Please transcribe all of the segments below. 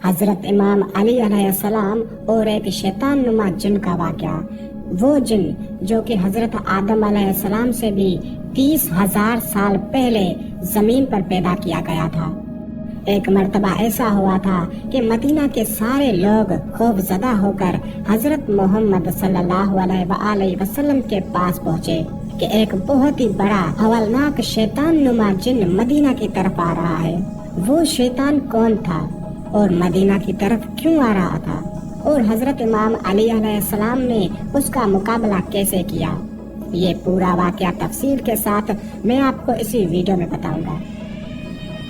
हजरत इमाम अली अलैहिस्सलाम और एक शैतान नुमा जिन का वाक़या। वो जिन जो कि हजरत आदम अलैहिस्सलाम से भी 30,000 साल पहले जमीन पर पैदा किया गया था। एक मर्तबा ऐसा हुआ था कि मदीना के सारे लोग खौफजदा होकर हजरत मोहम्मद सल्लल्लाहु अलैहि वसल्लम के पास पहुँचे कि एक बहुत ही बड़ा हवलनाक शैतान नुमा जिन मदीना की तरफ आ रहा है। वो शैतान कौन था और मदीना की तरफ क्यों आ रहा था और हजरत इमाम अली अलैहिस्सलाम ने उसका मुकाबला कैसे किया, ये पूरा वाक़या तफसील के साथ मैं आपको इसी वीडियो में बताऊंगा।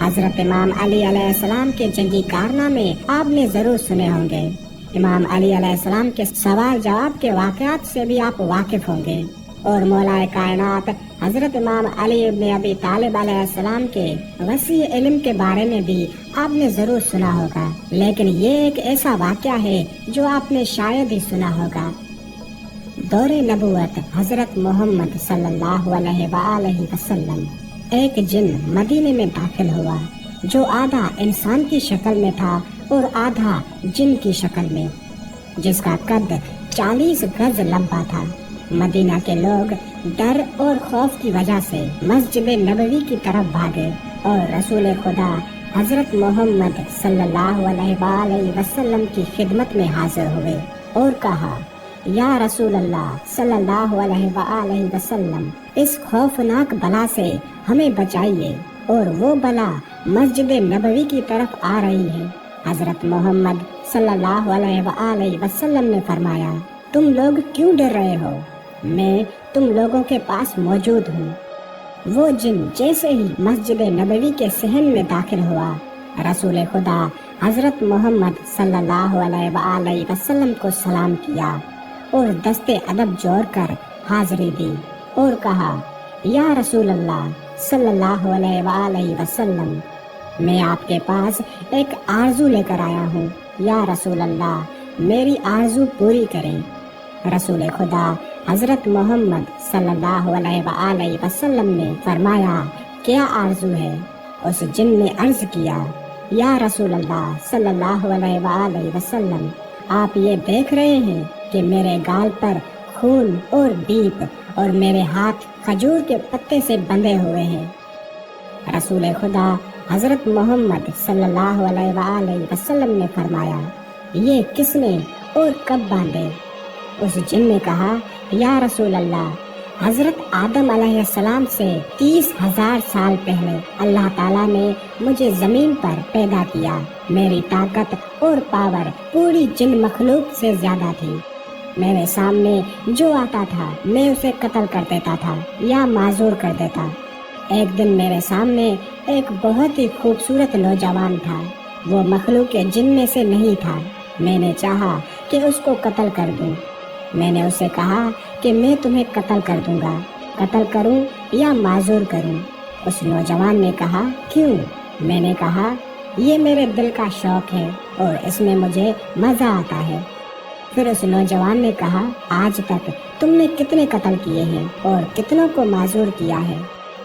हजरत इमाम अली अलैहिस्सलाम के जंगी कारनामे आपने जरूर सुने होंगे। इमाम अली अलैहिस्सलाम के सवाल जवाब के वाक़यात से भी आप वाकिफ होंगे और मौलाए कायनात हजरत इमाम अली इब्न अबी तालिब अलैहिस्सलाम के वसी इल्म के बारे में भी आपने जरूर सुना होगा, लेकिन ये एक ऐसा वाक़या है जो आपने शायद ही सुना होगा। दौरे नबुवत हजरत मोहम्मद सल्लल्लाहु अलैहि वसल्लम एक जिन मदीने में दाखिल हुआ जो आधा इंसान की शक्ल में था और आधा जिन की शक्ल में, जिसका कद 40 गज लंबा था। मदीना के लोग डर और खौफ की वजह से मस्जिद नबवी की तरफ भागे और रसूल खुदा हजरत मोहम्मद सल्लल्लाहु अलैहि वसल्लम की खिदमत में हाजिर हुए और कहा, या रसूल अल्लाह सल्लल्लाहु अलैहि वसल्लम, इस खौफनाक बला से हमें बचाइए और वो बला मस्जिद नबवी की तरफ आ रही है। हजरत मोहम्मद सल्लल्लाहु अलैहि वसल्लम ने फरमाया, तुम लोग क्यों डर रहे हो, मैं तुम लोगों के पास मौजूद हूँ। वो जिन जैसे ही मस्जिद नबवी के सहन में दाखिल हुआ, रसूल खुदा हजरत मोहम्मद सल्लल्लाहु अलैहि वसल्लम को सलाम किया और दस्ते अदब जोड़ कर हाजिरी दी और कहा, या रसूल अल्लाह सल्लल्लाहु अलैहि वसल्लम, मैं आपके पास एक आरजू लेकर आया हूँ। या रसूल अल्लाह, मेरी आरजू पूरी करें। रसूल खुदा हजरत मोहम्मद सल्लल्लाहु अलैहि वसल्लम ने फरमाया, क्या आरजू है? उस जिन ने अर्ज किया, या रसूल अल्लाह सल्लल्लाहु अलैहि वसल्लम, आप ये देख रहे हैं कि मेरे गाल पर खून और बीप और मेरे हाथ खजूर के पत्ते से बंधे हुए हैं। रसूल खुदा हजरत मोहम्मद सल्लल्लाहु अलैहि वसल्लम ने फरमाया, ये किसने और कब बांधे? उस जिन ने कहा, या रसूल अल्लाह, हजरत आदम अलैहिस्सलाम से 30,000 साल पहले अल्लाह ताला ने मुझे जमीन पर पैदा किया। मेरी ताकत और पावर पूरी जिन मखलूक से ज्यादा थी। मेरे सामने जो आता था मैं उसे कत्ल कर देता था या माजूर कर देता। एक दिन मेरे सामने एक बहुत ही खूबसूरत नौजवान था। वो मखलूक के जिन में से नहीं था। मैंने चाहा कि उसको कत्ल कर दूं। मैंने उसे कहा कि मैं तुम्हें कत्ल कर दूंगा, कत्ल करूं या माजूर करूं। उस नौजवान ने कहा, क्यों? मैंने कहा, ये मेरे दिल का शौक है और इसमें मुझे मजा आता है। फिर उस नौजवान ने कहा, आज तक तुमने कितने कत्ल किए हैं और कितनों को माजूर किया है?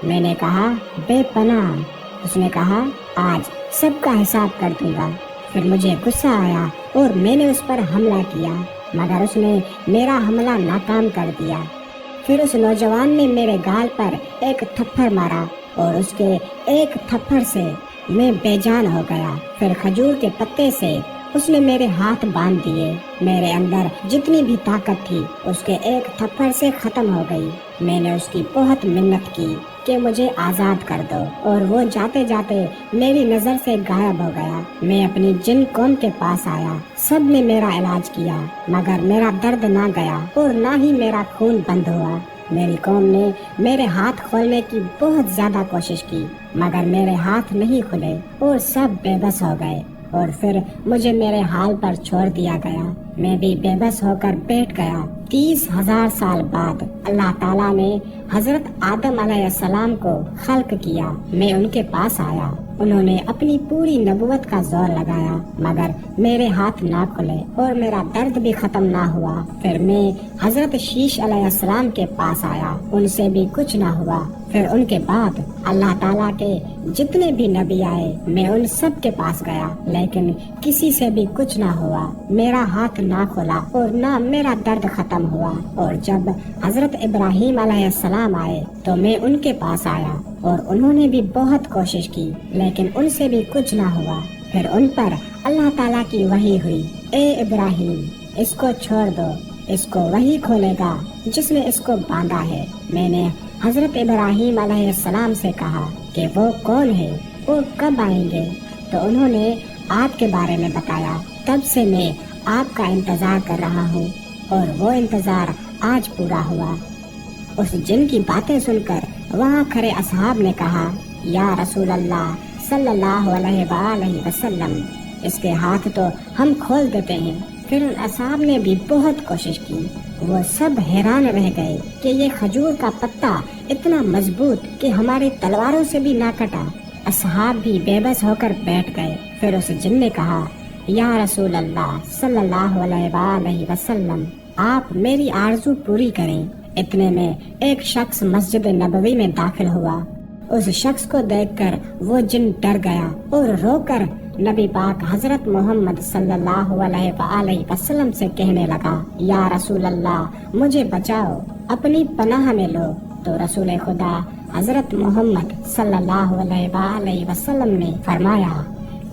मैंने कहा, बेपनाह। उसने कहा, आज सबका हिसाब कर दूंगा। फिर मुझे गुस्सा आया और मैंने उस पर हमला किया, मगर उसने मेरा हमला नाकाम कर दिया। फिर उस नौजवान ने मेरे गाल पर एक थप्पड़ मारा और उसके एक थप्पड़ से मैं बेजान हो गया। फिर खजूर के पत्ते से उसने मेरे हाथ बांध दिए। मेरे अंदर जितनी भी ताकत थी उसके एक थप्पड़ से खत्म हो गई। मैंने उसकी बहुत मिन्नत की कि मुझे आजाद कर दो और वो जाते जाते मेरी नजर से गायब हो गया। मैं अपनी जिन कौम के पास आया, सब ने मेरा इलाज किया, मगर मेरा दर्द ना गया और ना ही मेरा खून बंद हुआ। मेरी कौम ने मेरे हाथ खोलने की बहुत ज्यादा कोशिश की, मगर मेरे हाथ नहीं खुले और सब बेबस हो गए और फिर मुझे मेरे हाल पर छोड़ दिया गया। मैं भी बेबस होकर बैठ गया। 30,000 साल बाद अल्लाह ताला ने हजरत आदम अलैहिस्सलाम को खल्क किया। मैं उनके पास आया। उन्होंने अपनी पूरी नबुवत का जोर लगाया, मगर मेरे हाथ ना खुले और मेरा दर्द भी खत्म ना हुआ। फिर मैं हजरत शीश अलैहिस्सलाम के पास आया, उनसे भी कुछ ना हुआ। फिर उनके बाद अल्लाह ताला के जितने भी नबी आए मैं उन सब के पास गया, लेकिन किसी से भी कुछ ना हुआ। मेरा हाथ ना खुला और ना मेरा दर्द खत्म हुआ। और जब हजरत इब्राहीम अलैहिस्सलाम आए तो मैं उनके पास आया और उन्होंने भी बहुत कोशिश की, लेकिन उनसे भी कुछ ना हुआ। फिर उन पर अल्लाह ताला की वही हुई, ए इब्राहीम इसको छोड़ दो, इसको वही खोलेगा जिसने इसको बांधा है। मैंने हजरत इब्राहीम अलैहिस्सलाम से कहा कि वो कौन है, वो कब आएंगे, तो उन्होंने आपके बारे में बताया। तब से मैं आपका इंतजार कर रहा हूँ और वो इंतजार आज पूरा हुआ। उस जिन की बातें सुनकर वहाँ खड़े असहाब ने कहा, या रसूल अल्लाह सल्लल्लाहु अलैहि वसल्लम, इसके हाथ तो हम खोल देते हैं। फिर उन असहाब ने भी बहुत कोशिश की। वो सब हैरान रह गए कि ये खजूर का पत्ता इतना मजबूत कि हमारी तलवारों से भी ना कटा। असहाब भी बेबस होकर बैठ गए। फिर उस जिन ने कहा, या रसूल अल्लाह सल्लल्लाहु अलैहि वसल्लम, आप मेरी आरज़ू पूरी करें। इतने में एक शख्स मस्जिद नबवी में दाखिल हुआ। उस शख्स को देखकर वो जिन डर गया और रोकर नबी पाक हजरत मोहम्मद सल्लल्लाहु अलैहि वसल्लम से कहने लगा, या रसूल अल्लाह मुझे बचाओ, अपनी पनाह में लो। तो रसूल खुदा हजरत मोहम्मद सल्लल्लाहु अलैहि वसल्लम ने फरमाया,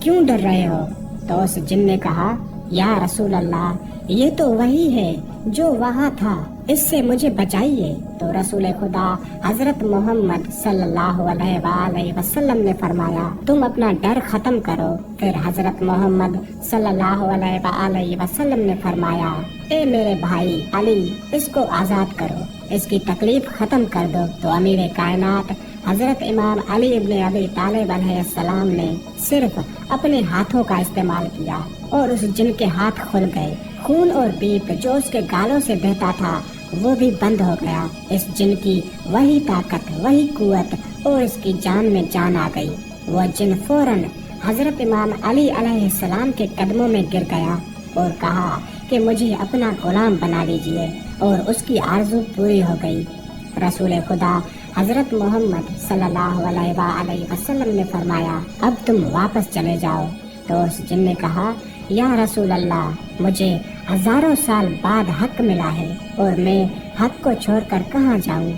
क्यों डर रहे हो? तो उस जिन ने कहा, या रसूल अल्लाह ये तो वही है जो वहाँ था, इससे मुझे बचाइए। तो रसूल खुदा हजरत मोहम्मद सल्लल्लाहु अलैहि वसल्लम ने फरमाया, तुम अपना डर खत्म करो। फिर हजरत मोहम्मद सल्लल्लाहु अलैहि वसल्लम ने फरमाया, ए मेरे भाई अली, इसको आजाद करो, इसकी तकलीफ खत्म कर दो। तो अमीर कायनात हजरत इमाम अली इब्न अबी तालिब अलैहिस्सलाम ने सिर्फ अपने हाथों का इस्तेमाल किया और उस जिन के हाथ खुल गए। खून और बीप जो उसके गालों से बहता था वो भी बंद हो गया। इस जिन की वही ताकत, वही कुव्वत और इसकी जान में जान आ गई। वह जिन फौरन हजरत इमाम अली अलैहिस्सलाम के कदमों में गिर गया और कहा कि मुझे अपना गुलाम बना लीजिए, और उसकी आरज़ू पूरी हो गई। रसूल खुदा हजरत मोहम्मद सल्लल्लाहु अलैहि वसल्लम ने फरमाया, अब तुम वापस चले जाओ। तो उस जिन ने कहा, या रसूल अल्लाह मुझे हजारों साल बाद हक मिला है और मैं हक को छोड़कर कहाँ जाऊँ।